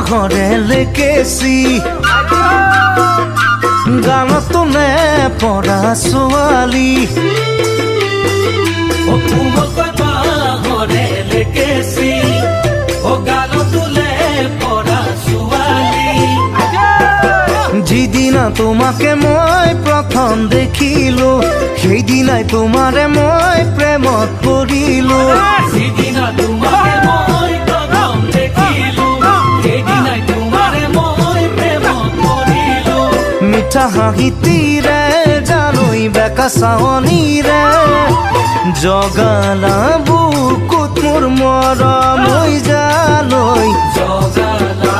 ঘৰে লেকেছি গানতো নে পৰা ছোৱালী ঘৰে লেকেছি গানতো নে পৰা ছোৱালী যিদিনা তোমাকে মই প্ৰথম দেখিলো সেইদিনাই তোমাৰে মই প্ৰেমত পৰিলো যিদিনা তোমাকে মই প্ৰথম দেখিলো সেইদিনাই তোমাৰে মই প্ৰেমত পৰিলো মিঠা হাঁহিটিৰে জানৈ বেকা চাৱনীৰে জগালা বুকুত মোৰ মৰম হৈ জানৈ জগালা